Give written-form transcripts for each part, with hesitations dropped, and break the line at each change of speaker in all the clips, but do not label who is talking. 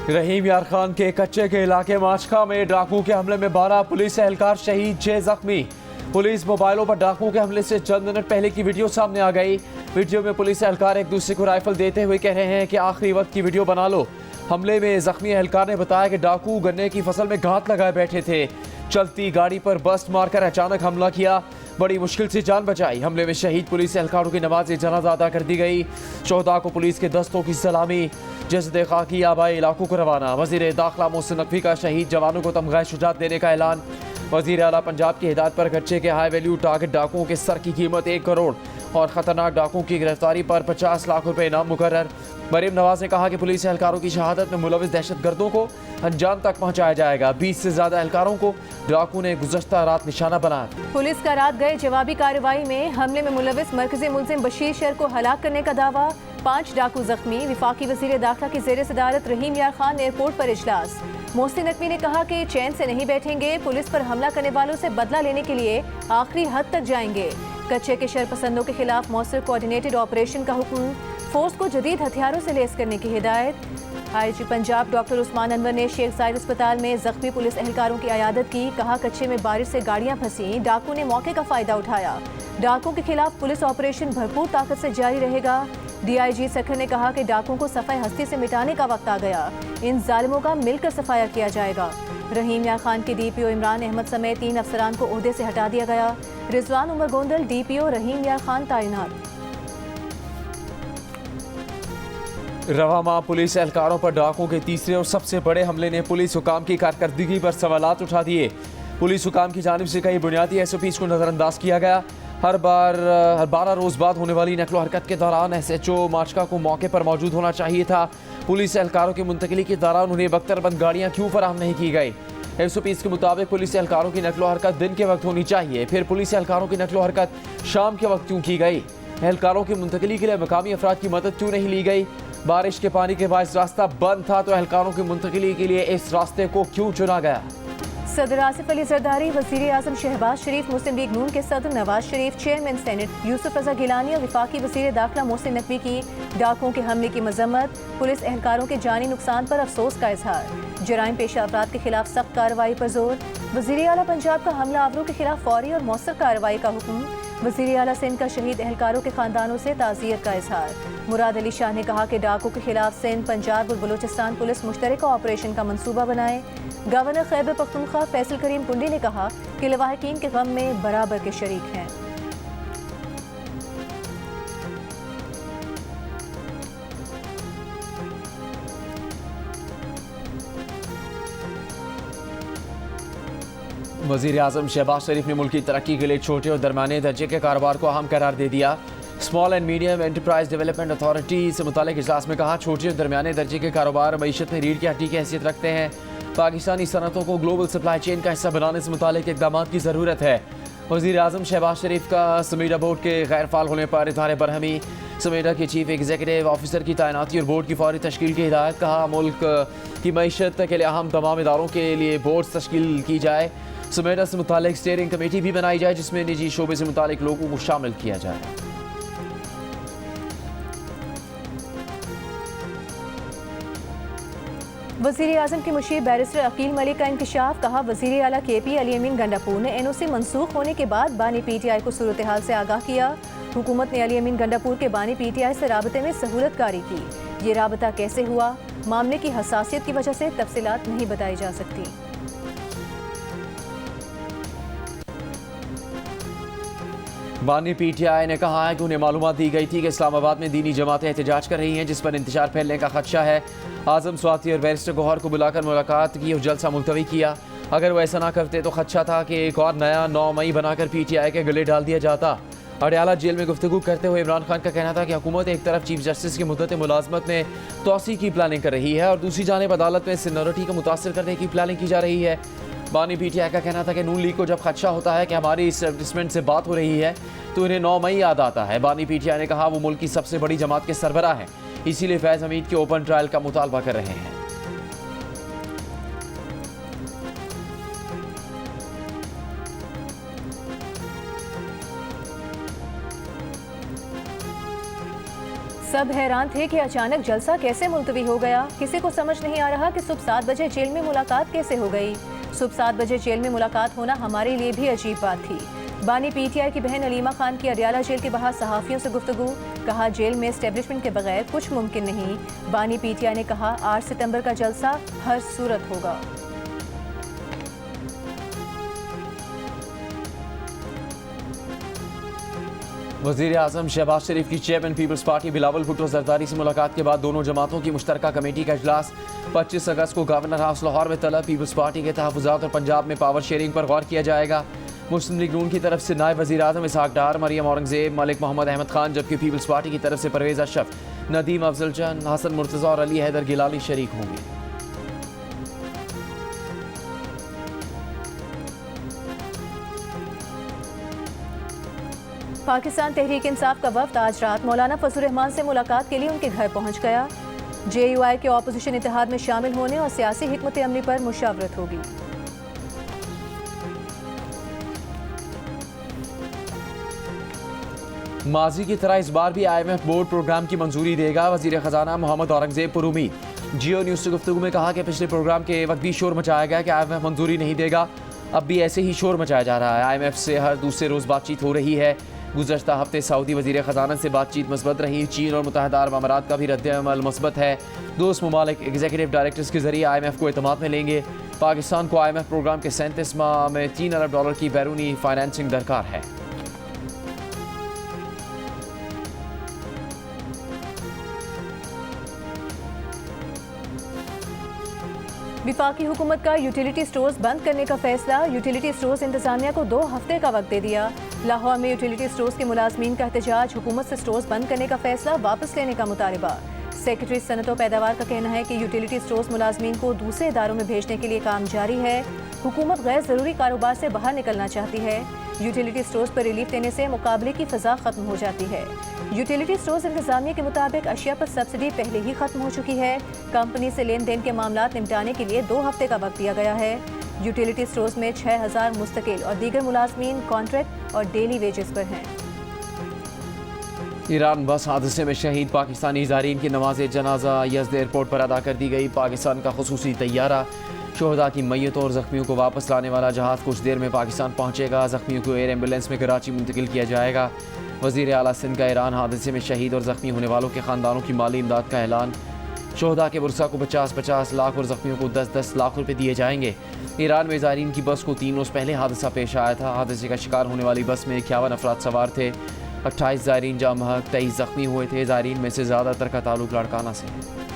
रहीम यार खान के कच्चे के इलाके माचका में डाकू के हमले में 12 पुलिस एहलकार शहीद, 6 जख्मी। पुलिस मोबाइलों पर डाकू के हमले से चंद मिनट पहले की वीडियो सामने आ गई। वीडियो में पुलिस एहलकार एक दूसरे को राइफल देते हुए कह रहे हैं कि आखिरी वक्त की वीडियो बना लो। हमले में जख्मी एहलकार ने बताया कि डाकू गन्ने की फसल में घात लगाए बैठे थे। चलती गाड़ी पर बस्ट मारकर अचानक हमला किया, बड़ी मुश्किल से जान बचाई। हमले में शहीद पुलिस एहलकारों की नमाज जनाजा अदा कर दी गई। शोहदा को पुलिस के दस्तों की सलामी, जसद खाकी आबाई इलाकों को रवाना। वज़ीर दाखिला मोहसिन नकवी का शहीद जवानों को तमगा शुजात देने का ऐलान। वज़ीर आला पंजाब की हिदायत पर कच्चे के हाई वैल्यू टारगेट डाकुओं के सर की कीमत 1 करोड़ और ख़तरनाक डाकुओं की गिरफ्तारी पर 50 लाख रुपए इनाम मुकर्रर। मरीम नवाज ने कहा कि पुलिस एहलकारों की शहादत में मुलविस दहशतगर्दों को अंजाम तक पहुंचाया जाएगा। 20 से ज्यादा एहलकारों को डाकू ने गुज़श्ता रात निशाना बनाया।
पुलिस का रात गए जवाबी कार्रवाई में हमले में मुलविस मरकजी मुलजिम बशीर शेर को हलाक करने का दावा। 5 डाकू जख्मी। विफाकी वज़ीर दाखिला की ज़ेर सदारत रहीम यार खान एयरपोर्ट पर इजलास। मोहसिन नकवी ने कहा कि चैन से नहीं बैठेंगे, पुलिस पर हमला करने वालों से बदला लेने के लिए आखिरी हद तक जाएंगे। कच्चे के शरपसंदों के खिलाफ मौसर कोऑर्डिनेटेड ऑपरेशन का हुक्म। फोर्स को जदीद हथियारों से लैस करने की हिदायत। आईजी पंजाब डॉक्टर उस्मान अनवर ने शेख जायद अस्पताल में जख्मी पुलिस एहलकारों की अयादत की। कहा कच्चे में बारिश से गाड़ियां फंसी, डाकू ने मौके का फायदा उठाया। डाकुओं के खिलाफ पुलिस ऑपरेशन भरपूर ताकत से जारी रहेगा। DIG सखर ने कहा कि डाकुओं को सफाई हस्ती से मिटाने का वक्त आ गया, इन जालिमों का मिलकर सफाया किया जाएगा। रहीम यार खान के DPO इमरान अहमद समेत 3 अफसरान को ओहदे से हटा दिया गया। रिजवान उमर गोंदल DPO रहीम यार खान तैनात।
रवामा पुलिस एहलकारों पर डाकुओं के तीसरे और सबसे बड़े हमले ने पुलिस हुकाम की कारकर्दगी पर सवालात उठा दिए। पुलिस हुकाम की जानिब से कई बुनियादी SOPs को नज़रअंदाज किया गया। हर 12 रोज़ बाद होने वाली नकलो हरकत के दौरान SHO माचका को मौके पर मौजूद होना चाहिए था। पुलिस एहलकारों की मुंतकिली के दौरान उन्हें बख्तरबंद गाड़ियाँ क्यों फराहम नहीं की गई। SOPs के मुताबिक पुलिस एहलकारों की नकलो हरकत दिन के वक्त होनी चाहिए, फिर पुलिस एहलकारों की नकलो हरकत शाम के वक्त क्यों की गई। एहलकारों की मुंतकिली के लिए मकामी अफराद की मदद क्यों नहीं ली गई। बारिश के पानी के बायस रास्ता बंद था तो एहलकारों की मुंतकिली के लिए इस रास्ते को क्यों चुना गया।
सदर आसिफ अली जरदारी, वज़ीर आज़म शहबाज शरीफ, मुस्लिम लीग नून के सदर नवाज शरीफ, चेयरमैन सेनेट यूसुफ रजा गिलानी और विफाकी वज़ीर दाखिला मोहसिन नकवी की डाकुओं के हमले की मजम्मत। पुलिस एहलकारों के जानी नुकसान पर अफसोस का इजहार। जराइम पेशा अफराद के खिलाफ सख्त कार्रवाई पर जोर। वज़ीर आला पंजाब का हमला आवरों के खिलाफ फौरी और मौसर कार्रवाई का हुक्म। वज़ीर आला सिंध का शहीद एहलकारों के खानदानों से ताज़ियत का इजहार। मुराद अली शाह ने कहा कि डाकुओं के खिलाफ सिंध, पंजाब और बलूचिस्तान पुलिस मुश्तरका ऑपरेशन का मंसूबा बनाए। गवर्नर खैबर पख्तूनख्वा फैसल करीम कुंडी ने कहा कि लवाहिकीन के गम में बराबर के शरीक हैं।
वज़ीर आज़म शहबाज शरीफ ने मुल्क की तरक्की के लिए छोटे और दरमियाने दर्जे के कारोबार को अहम करार दे दिया। Small and medium enterprise development authority से मुतालिक इजलास में कहा छोटे और दरमियाने दर्जे के कारोबार मईशत में रीढ़ की हड्डी की हैसियत रखते हैं। पाकिस्तानी सनतों को ग्लोबल सप्लाई चेन का हिस्सा बनाने से मुतालिक इक़दाम की ज़रूरत है। वज़ीर आज़म शहबाज शरीफ का समीडा बोर्ड के गैर फाल होने पर इज़हार बरहमी। समीडा के चीफ एग्जीक्यूटिव ऑफिसर की तैनाती और बोर्ड की फौरी तश्कील की हिदायत। कहा मुल्क की मईशत के लिए अहम तमाम इदारों के लिए बोर्ड तश्कील की जाए। समेडा से मुतालिक स्टीयरिंग कमेटी भी बनाई जाए जिसमें निजी शोबे से मुतालिक लोगों को शामिल किया जाए।
वज़ीर आज़म के मुशीर बैरिस्टर अकील मलिक का इंकशाफ। कहा वज़ीर आला KP अली अमीन गंडापुर ने NOC मनसूख होने के बाद बानी PTI को सूरत हाल से आगाह किया। हुकूमत ने अली अमीन गंडापुर के बानी PTI से राबते में सहूलत कारी की। ये राबता कैसे हुआ, मामले की हसासियत की वजह से तफसीलात नहीं बताई जा सकती।
बानी PTI ने कहा है कि उन्हें मालूमात दी गई थी कि इस्लामाबाद में दीनी जमातें एहतजाज कर रही हैं जिस पर इंतशार फैलने का खदशा है। आज़म स्वाति और बैरिस्टर गौहर को बुलाकर मुलाकात की और जलसा मुलतवी किया। अगर वो ऐसा ना करते तो खदशा था कि एक और नया 9 मई बनाकर PTI के गले डाल दिया जाता। अडयाला जेल में गुफ्तगू करते हुए इमरान खान का कहना था कि हुकूमत एक तरफ चीफ जस्टिस की मुद्दत मुलाजमत में तोसी की प्लानिंग कर रही है और दूसरी जानिब अदालत में सीनियरिटी को मुतासर करने की प्लानिंग की जा रही है। बानी PTI का कहना था कि नून लीग को जब खदशा होता है कि हमारी इस्टेब्लिशमेंट से बात हो रही है तो इन्हें 9 मई याद आता है। बानी PTI ने कहा वो मुल्क की सबसे बड़ी जमात के सरबराह हैं, इसीलिए फैज़ हमीद के ओपन ट्रायल का मुतालबा कर रहे हैं।
सब हैरान थे कि अचानक जलसा कैसे मुलतवी हो गया। किसी को समझ नहीं आ रहा कि सुबह 7 बजे जेल में मुलाकात कैसे हो गई। सुबह 7 बजे जेल में मुलाकात होना हमारे लिए भी अजीब बात थी। बानी पीटीआई की बहन अलीमा खान की अडियाला जेल के बाहर सहाफियों से गुफ्तगू। कहा, जेल में एस्टेब्लिशमेंट के बगैर कुछ मुमकिन नहीं। बानी पीटीआई ने कहा, 8 सितंबर का जलसा हर सूरत होगा।
वज़ीर आज़म शहबाज शरीफ की chairman People's Party Bilawal Bhutto Zardari से मुलाकात के बाद दोनों जमातों की मुश्तरका कमेटी का इजलास 25 अगस्त को गवर्नर हाउस लाहौर में तलब। पीपल्स पार्टी के तहफ़्फ़ुज़ात और पंजाब में पावर शेयरिंग पर गौर किया जाएगा। मुस्लिम लीग नून की तरफ से नायब वज़ीर आज़म इसहाक डार, मरियम औरंगज़ेब, मलिक मोहम्मद अहमद खान, जबकि पीपल्स पार्टी की तरफ से परवेज़ अशरफ, नदीम अफजल चंद, हसन मुर्तज़ा और अली हैदर गिलानी शरीक होंगे।
पाकिस्तान तहरीक इंसाफ का वफ्द आज रात मौलाना फजल रहमान से मुलाकात के लिए उनके घर पहुंच गया। JUI के ऑपोजिशन इत्तेहाद में शामिल होने और सियासी हिकमत अमली पर मुशावरत होगी।
माजी की तरह इस बार भी IMF बोर्ड प्रोग्राम की मंजूरी देगा। वज़ीर ख़जाना मोहम्मद औरंगज़ेब पर उम्मीद। जियो न्यूज़ से गुफ्तगू में कहा कि पिछले प्रोग्राम के वक्त भी शोर मचाया गया कि IMF मंजूरी नहीं देगा। अब भी ऐसे ही शोर मचाया जा रहा है। IMF से हर दूसरे रोज़ बातचीत हो रही है। गुज़श्ता हफ्ते सऊदी वज़ीर ख़जाना से बातचीत मस्बत रही। चीन और मुत्तहदा अरब अमारात का भी रद्द-ए-अमल मस्बत है। दोस्त ममालिक एग्जीक्यूटिव डायरेक्टर्स के जरिए IMF को एतमाद में लेंगे। पाकिस्तान को IMF प्रोग्राम के 37 माह में $3 अरब की बैरूनी फाइनेंसिंग दरकार है।
विफाकी हुकूमत का यूटिलिटी स्टोर्स बंद करने का फैसला। यूटिलिटी स्टोर्स इंतजामिया को 2 हफ्ते का वक्त दे दिया। लाहौर में यूटिलिटी स्टोर्स के मुलाजमीन का एहतजाज। हुकूमत से स्टोर्स बंद करने का फैसला वापस लेने का मुतालबा। सेक्रेटरी सनत और पैदावार का कहना है कि यूटिलिटी स्टोर्स मुलाजमीन को दूसरे इदारों में भेजने के लिए काम जारी है। हुकूमत गैर ज़रूरी कारोबार से बाहर निकलना चाहती है। यूटिलिटी स्टोर्स पर रिलीफ देने से मुकाबले की फ़ज़ा ख़त्म हो जाती है। यूटिलिटी स्टोर्स इंतजामिया के मुताबिक अशिया पर सब्सिडी पहले ही खत्म हो चुकी है। कंपनी से लेन देन के मामला निपटाने के लिए 2 हफ्ते का वक्त दिया गया है। यूटिलिटी स्टोर्स में 6000 मुस्तकिल और दीगर मुलाजमीन कॉन्ट्रैक्ट और डेली वेजेस पर हैं।
ईरान बस हादसे में शहीद पाकिस्तानी ज़ायरीन की नमाज जनाजा यज़द एयरपोर्ट पर अदा कर दी गई। पाकिस्तान का खुसूसी तैयारा शोहदा की मैयतों और ज़ख्मियों को वापस लाने वाला जहाज़ कुछ देर में पाकिस्तान पहुँचेगा। ज़ख्मियों को एयर एम्बुलेंस में कराची मुंतकिल किया जाएगा। वज़ीर आला सिंध का ईरान हादसे में शहीद और ज़ख्मी होने वालों के ख़ानदानों की माली इमदाद का ऐलान। शोहदा के बुरसा को 50-50 लाख और ज़ख्मियों को 10-10 लाख रुपये दिए जाएंगे। ईरान में ज़ायरीन की बस को 3 रोज़ पहले हादसा पेश आया था। हादसे का शिकार होने वाली बस में 51 अफराद सवार थे। 28 ज़ायरीन जाम बहक, 23 ज़ख्मी हुए थे। ज़ायरीन में से ज़्यादातर का ताल्लुक लाड़काना से है।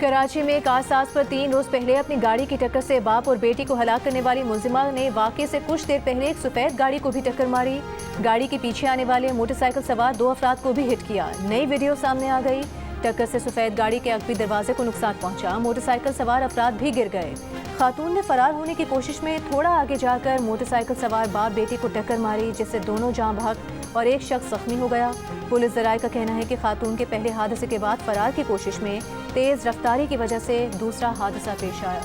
कराची में कारसाज पर 3 रोज पहले अपनी गाड़ी की टक्कर से बाप और बेटी को हलाक करने वाली मुलजिमा ने वाक़े से कुछ देर पहले एक सफ़ेद गाड़ी को भी टक्कर मारी। गाड़ी के पीछे आने वाले मोटरसाइकिल सवार 2 अफराद को भी हिट किया। नई वीडियो सामने आ गई। टक्कर से सफ़ेद गाड़ी के अगबी दरवाजे को नुकसान पहुंचा। मोटरसाइकिल सवार अफराद भी गिर गए। खातून ने फरार होने की कोशिश में थोड़ा आगे जाकर मोटरसाइकिल सवार बाप बेटी को टक्कर मारी, जिससे दोनों जाँ बहक और एक शख्स जख्मी हो गया। पुलिस ज़राए का कहना है कि खातून के पहले हादसे के बाद फरार की कोशिश में तेज़ रफ्तारी की वजह से दूसरा हादसा पेश आया।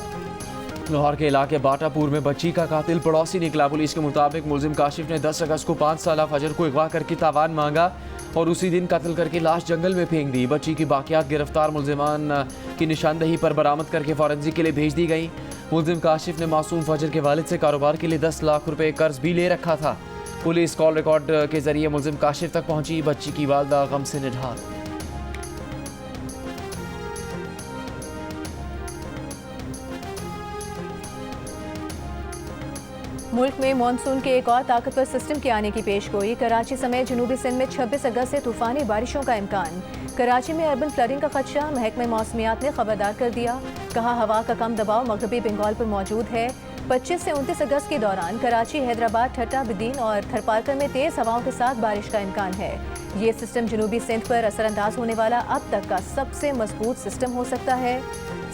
लाहौर के इलाके बाटापुर में बच्ची का कातिल पड़ोसी निकला। पुलिस के मुताबिक मुलजिम काशिफ ने 10 अगस्त को 5 साला फजर को अगवा करके तावान मांगा और उसी दिन कत्ल करके लाश जंगल में फेंक दी। बच्ची की बाकियात गिरफ्तार मुलजिमान की निशानदही पर बरामद करके फॉरेंसिक के लिए भेज दी गई। मुलजिम काशिफ ने मासूम फजर के वालिद से कारोबार के लिए 10 लाख रुपए कर्ज भी ले रखा था। पुलिस कॉल रिकॉर्ड के जरिए मुलजिम काशिफ तक पहुंची। बच्ची की वालदा गम से निढाल।
मुल्क में मानसून के एक और ताकतवर सिस्टम के आने की पेशगोई। कराची समेत जनूबी सिंध में 26 अगस्त से तूफानी बारिशों का इम्कान। कराची में अर्बन फ्लडिंग का खदशा। महकमे मौसमियात ने खबरदार कर दिया। कहा, हवा का कम दबाव मगरबी बंगाल पर मौजूद है। 25 से 29 अगस्त के दौरान कराची, हैदराबाद, ठट्टा, बिदीन और थरपारकर में तेज हवाओं के साथ बारिश का इम्कान है। ये सिस्टम जनूबी सिंध पर असरअंदाज होने वाला अब तक का सबसे मजबूत सिस्टम हो सकता है।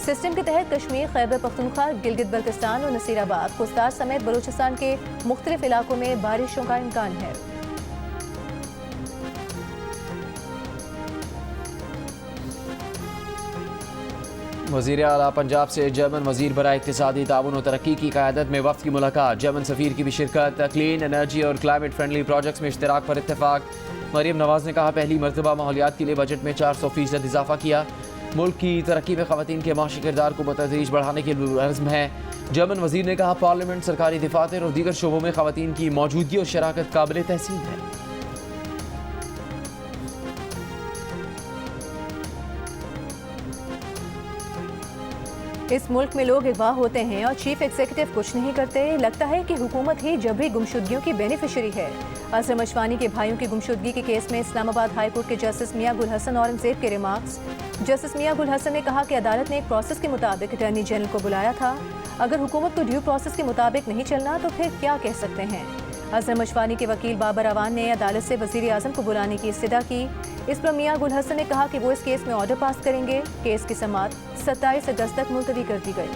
सिस्टम के तहत कश्मीर, खैबर पख्तूनख्वा, गिलगित बल्तिस्तान और नसीराबाद, खुस्तार समेत बलूचिस्तान के मुख्तलिफ इलाकों में बारिशों का इम्कान है।
वज़ीर आला पंजाब से जर्मन वज़ीर बराए इक़्तिसादी ताउन और तरक्की की क़यादत में वफ़द की मुलाकात। जर्मन सफ़ीर की भी शिरकत। क्लीन एनर्जी और क्लाइमेट फ्रेंडली प्रोजेक्ट्स में इश्तिराक पर इत्तेफाक। मरीम नवाज ने कहा, पहली मरतबा माहौलियात के लिए बजट में 400% इजाफा किया। मुल्क की तरक्की में ख़वातीन के माशी किरदार को बतदरीज बढ़ाने के अज़्म है। जर्मन वज़ीर ने कहा, पार्लियामेंट, सरकारी दफातर और दीगर शोबों में ख़वातीन की मौजूदगी और शराकत काबिल तहसीन है।
इस मुल्क में लोग अगवा होते हैं और चीफ एग्जीक्यूटिव कुछ नहीं करते। लगता है कि हुकूमत ही जबरी गुमशुदगियों की बेनिफिशरी है। असलम अशवानी के भाइयों की गुमशुदगी के केस में इस्लामाबाद हाई कोर्ट के जस्टिस मियां गुल हसन औरंगजेब के रिमार्क्स। जस्टिस मियां गुल हसन ने कहा कि अदालत ने एक प्रोसेस के मुताबिक अटॉर्नी जनरल को बुलाया था। अगर हुकूमत को ड्यू प्रोसेस के मुताबिक नहीं चलना तो फिर क्या कह सकते हैं। असलम अशवानी के वकील बाबर अवान ने अदालत से वज़ीर आज़म को बुलाने की इस्तदा की। इस पर मियां गुल हसन ने कहा कि वो इस केस में ऑर्डर पास करेंगे। केस की समाअत 27 अगस्त तक मुलतवी कर दी गई।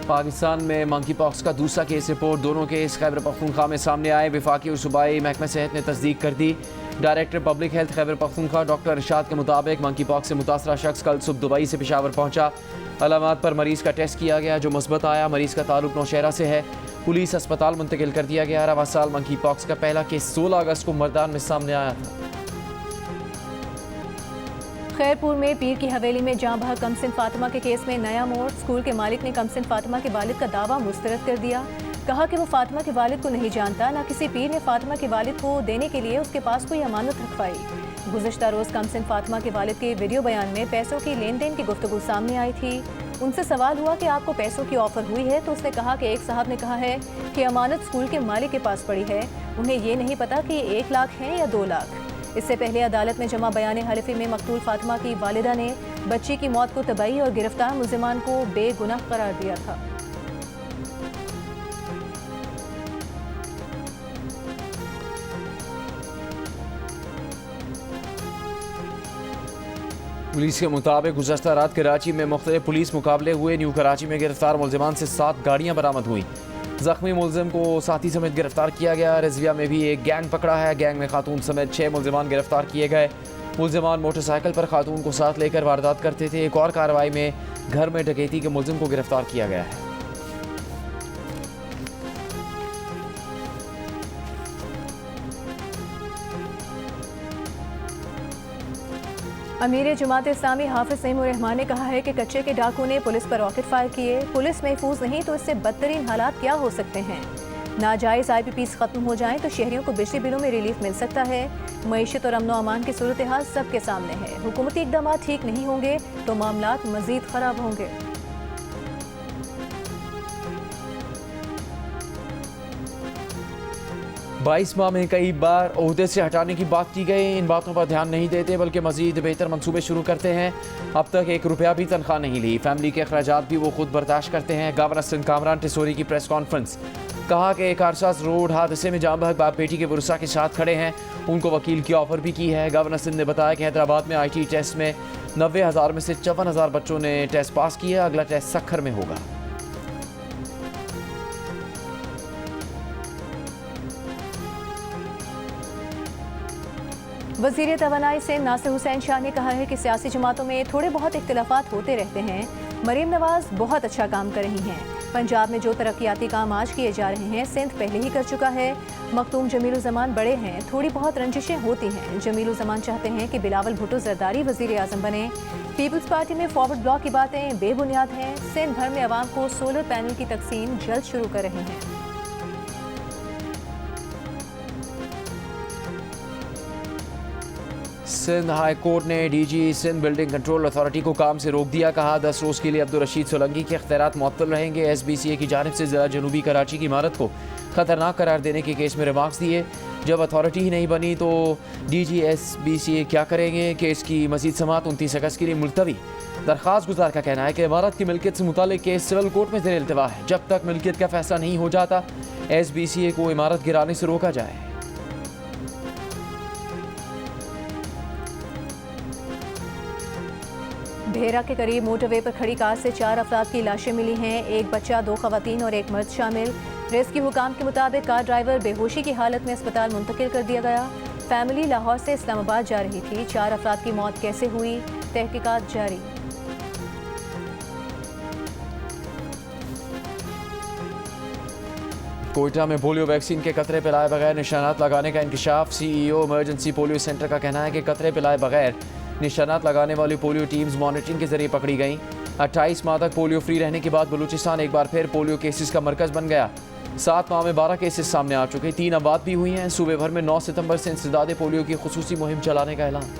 पाकिस्तान में मंकी पॉक्स का दूसरा केस रिपोर्ट। दोनों केस खैबर पख्तूनख्वा में सामने आए। वफाकी और सूबाई महकमा सेहत ने तस्दीक कर दी। Director public health Khyber Pakhtunkhwa doctor Irshad के मुताबिक मंकी पॉक्स से मुतासरा शख्स कल सुबह दुबई से पेशावर पहुंचा। अलामात पर मरीज़ का टेस्ट किया गया जो मुस्बत आया। मरीज़ का ताल्लुक नौशहरा से है। पुलिस अस्पताल मुंतकिल कर दिया गया। रवा साल मंकी पॉक्स का पहला केस 16 अगस्त को मर्दान में सामने आया था।
खैरपुर में पीर की हवेली में जाँ बहक कमसिन फातिमा के केस में नया मोड़। स्कूल के मालिक ने कमसिन फातिमा के वालिद का दावा मुस्तरद कर दिया। कहा कि वो फातिमा के वालिद को नहीं जानता, ना किसी पीर ने फातिमा के वालिद को देने के लिए उसके पास कोई अमानत रखवाई। गुज़िश्ता रोज़ कमसिन फातिमा के वालिद के वीडियो बयान में पैसों की लेन देन की गुफ्तगू सामने आई थी। उनसे सवाल हुआ कि आपको पैसों की ऑफर हुई है, तो उसने कहा कि एक साहब ने कहा है कि अमानत स्कूल के मालिक के पास पड़ी है, उन्हें ये नहीं पता कि ये 1 लाख है या 2 लाख। इससे पहले अदालत में जमा बयान हलफी में मकतूल फातिमा की वालिदा ने बच्ची की मौत को तबाही और गिरफ्तार मुल्जिमान को बेगुनाह करार दिया था।
पुलिस के मुताबिक गुज़श्ता रात कराची में मुख्तलिफ पुलिस मुकाबले हुए। न्यू कराची में गिरफ्तार मुल्जिमान से 7 गाड़ियाँ बरामद हुई। जख्मी मुल्जिम को साथी समेत गिरफ्तार किया गया। रिजविया में भी एक गैंग पकड़ा है। गैंग में खातून समेत 6 मुल्जिमान गिरफ्तार किए गए। मुल्जिमान मोटरसाइकिल पर खातून को साथ लेकर वारदात करते थे। एक और कार्रवाई में घर में डकैती के मुल्जिम को गिरफ्तार किया गया है।
अमीर जमात इस्लामी हाफिज सईमुर रहमान ने कहा है कि कच्चे के डाकू ने पुलिस पर रॉकेट फायर किए। पुलिस महफूज नहीं तो इससे बदतरीन हालात क्या हो सकते हैं। नाजायज़ IPPs ख़त्म हो जाएं तो शहरियों को बिजली बिलों में रिलीफ मिल सकता है। मईशत और अमन अमान की सूरत हाल सबके सामने है। हुकूमती इक़दाम ठीक नहीं होंगे तो मामलात मज़ीद ख़राब होंगे।
बाईस माह में कई बार ओहदे से हटाने की बात की गई। इन बातों पर ध्यान नहीं देते बल्कि मजीद बेहतर मंसूबे शुरू करते हैं। अब तक 1 रुपया भी तनख्वाह नहीं ली। फैमिली के अखराजात भी वो खुद बर्दाश्त करते हैं। गवर्नर सिंध कामरान टिसोरी की प्रेस कॉन्फ्रेंस। कहा कि कारसाज रोड हादसे में जाँ बहक बाप बेटी के पुरसा के साथ खड़े हैं। उनको वकील की ऑफर भी की है। गवर्नर सिंध ने बताया कि हैदराबाद में IT टेस्ट में 90,000 में से 54,000 बच्चों ने टेस्ट पास किया। अगला टेस्ट सक्खर में होगा।
वज़ीर तवानाई से नासिर हुसैन शाह ने कहा है कि सियासी जमातों में थोड़े बहुत इख्तिलाफात होते रहते हैं। मरीम नवाज बहुत अच्छा काम कर रही हैं। पंजाब में जो तरक्याती काम आज किए जा रहे हैं सिंध पहले ही कर चुका है। मखदूम जमीलुज़्ज़मान बड़े हैं, थोड़ी बहुत रंजिशें होती हैं। जमीलुज़्ज़मान चाहते हैं कि बिलावल भुट्टो ज़रदारी वज़ीर आज़म बने। पीपल्स पार्टी में फॉरवर्ड ब्लॉक की बातें बेबुनियाद हैं। सिंध भर में आवाम को सोलर पैनल की तकसीम जल्द शुरू कर रहे हैं।
सिंध हाई कोर्ट ने DG Sindh building control authority को काम से रोक दिया। कहा 10 रोज़ के लिए अब्दुल रशीद सोलंकी के इख्तियारात मुअत्तल रहेंगे। SBCA की जानिब से ज़िला जनूबी कराची की इमारत को ख़तरनाक करार देने के केस में रिमार्क्स दिए। जब अथॉरिटी ही नहीं बनी तो DG SBCA क्या करेंगे। केस की मजीद समाअत 29 अगस्त के लिए मुलतवी। दरख्वास्त गुजार का कहना है कि इमारत की मिल्कियत से मुतालिक केस सिविल कोर्ट में ज़ेर इल्तिवा है। जब तक मिल्कियत का फैसला नहीं हो जाता SBCA को इमारत गिराने से रोका जाए।
भेरा के करीब मोटरवे पर खड़ी कार से 4 अफराद की लाशें मिली हैं। एक बच्चा, 2 खवातीन और एक मर्द शामिल। रेस्क्यू हुकाम के मुताबिक कार ड्राइवर बेहोशी की हालत में अस्पताल मुंतकिल कर दिया गया। फैमिली लाहौर से इस्लामाबाद जा रही थी। 4 अफराद की मौत कैसे हुई, तहकीकात जारी।
कोयटा में पोलियो वैक्सीन के कतरे पिलाए बगैर निशानात लगाने का इंकशाफ। CEO इमरजेंसी पोलियो सेंटर का कहना है कि कतरे पिलाए बगैर निशानात लगाने वाली पोलियो टीम्स मॉनिटरिंग के जरिए पकड़ी गईं। 28 माह तक पोलियो फ्री रहने के बाद बलूचिस्तान एक बार फिर पोलियो केसेस का मरकज बन गया। 7 माह में 12 केसेस सामने आ चुके, 3 अमवात भी हुई हैं। सूबे भर में 9 सितंबर से इंसदाद पोलियो की खुसूसी मुहिम चलाने का ऐलान।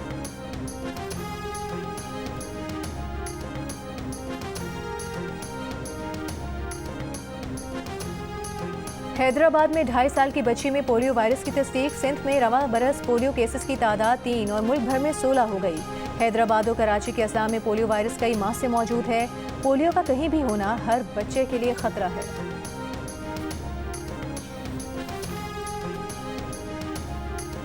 हैदराबाद में 2.5 साल की बच्ची में पोलियो वायरस की तस्दीक। सिंध में रवा बरस पोलियो केसेस की तादाद 3 और मुल्क भर में 16 हो गई। हैदराबाद और कराची के अजला में पोलियो वायरस कई माह से मौजूद है। पोलियो का कहीं भी होना हर बच्चे के लिए खतरा है।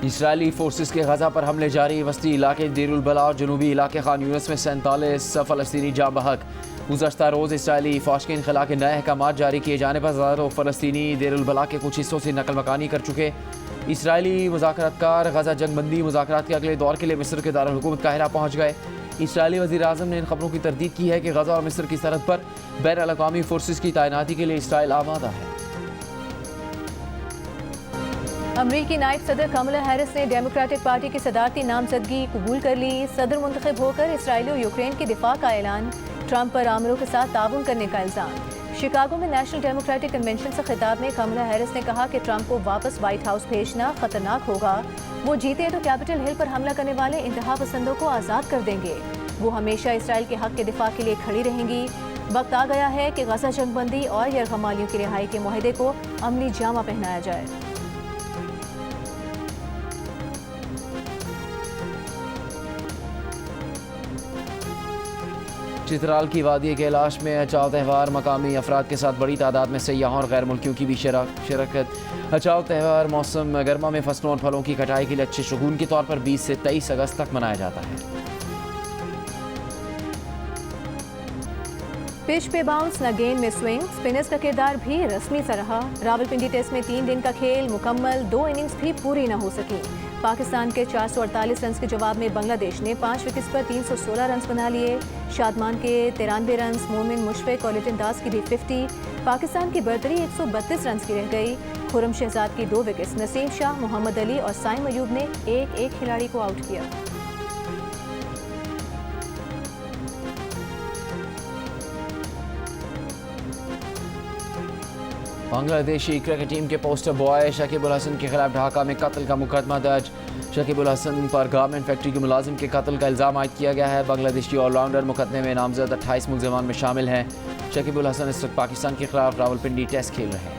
इसराइली फोर्सेस के गजा पर हमले जारी। वस्ती इलाके देरुल बला और जनूबी इलाके खान यूनिस में 47 फ़लस्तीनी जाँ बहक। गुज़श्ता रोज़ इसराइली फ़ौज के इनखला के नए अहकाम जारी किए जाने पर ज़्यादातर फ़लस्तीनी देरुल बला के कुछ हिस्सों से नकल मकानी कर चुके। इसराइली मुज़ाकरातकार गजा जंगबंदी मुज़ाकरात के अगले दौर के लिए मिस्र के दारुल हुकूमत काहिरा पहुँच गए। इसराइली वज़ीर आज़म ने इन खबरों की तरदीद की है कि गजा और मिस्र की सरहद पर बैन अल-अक़वामी फोर्सेस की तैनाती के लिए इसराइल आमादा है।
अमरीकी नायब सदर कमला हैरिस ने डेमोक्रेटिक पार्टी की सदारती नामजदगी कबूल कर ली। सदर मुंतखब होकर इसराइल और यूक्रेन के दिफा का ऐलान। ट्रंप पर आमरों के साथ ताउन करने का इल्जाम। शिकागो में नेशनल डेमोक्रेटिक कन्वेंशन से खिताब में कमला हैरिस ने कहा कि ट्रंप को वापस व्हाइट हाउस भेजना खतरनाक होगा। वो जीते तो कैपिटल हिल पर हमला करने वाले इंतहा पसंदों को आज़ाद कर देंगे। वो हमेशा इसराइल के हक के दिफा के लिए खड़ी रहेंगी। वक्त आ गया है कि गजा जंगबंदी और यरगमालियों की रिहाई के मुआहदे को अमली जामा पहनाया जाए।
चित्राल की वादी कैलाश में अचाव त्यौहार। मकामी अफराद के साथ बड़ी तादाद में सयाहों और गैर मुल्कियों की भी शिरकत। अचाव त्यौहार मौसम गर्मा में फसलों और फलों की कटाई के लिए अच्छे शगुन के तौर पर 20 से 23 अगस्त तक मनाया जाता है।
पिच पे बाउंस न गेंद में स्विंग। स्पिनर्स का किरदार भी रस्मी सा रहा। रावलपिंडी टेस्ट में 3 दिन का खेल मुकम्मल, 2 इनिंग्स भी पूरी न हो सकी। पाकिस्तान के 448 रन के जवाब में बांग्लादेश ने 5 विकेट्स पर 316 रन बना लिए। शादमान के 93 रन, मोमिन मुशफिक और लिटिन दास की भी 50। पाकिस्तान की बर्तरी 132 रन की रह गई। खुरम शहजाद की 2 विकेट्स, नसीम शाह, मोहम्मद अली और साइम अयूब ने एक खिलाड़ी को आउट किया।
बांग्लादेशी क्रिकेट टीम के पोस्टर बॉय शकीबुल हसन के खिलाफ ढाका में कत्ल का मुकदमा दर्ज। शकीबुल हसन पर गारमेंट फैक्ट्री के मुलाजिम के कत्ल का इल्ज़ाम आयद किया गया है। बांग्लादेशी ऑलराउंडर मुकदमे में नामजद 28 मुलजमान में शामिल हैं। शकीबुल हसन इस वक्त पाकिस्तान के खिलाफ रावलपिंडी टेस्ट खेल रहे हैं।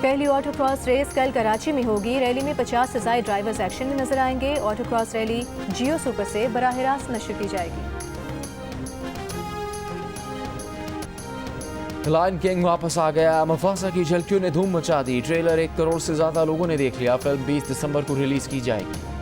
पहली ऑटोक्रॉस रेस कल कराची में होगी। रैली में 50 से ज़ायद ड्राइवर्स एक्शन में नजर आएंगे। ऑटोक्रॉस रैली जियो सुपर से बराह रास्त नशर की जाएगी।
लायन किंग वापस आ गया। मुफासा की झलकियों ने धूम मचा दी। ट्रेलर 1 करोड़ से ज्यादा लोगों ने देख लिया। फिल्म 20 दिसंबर को रिलीज की जाएगी।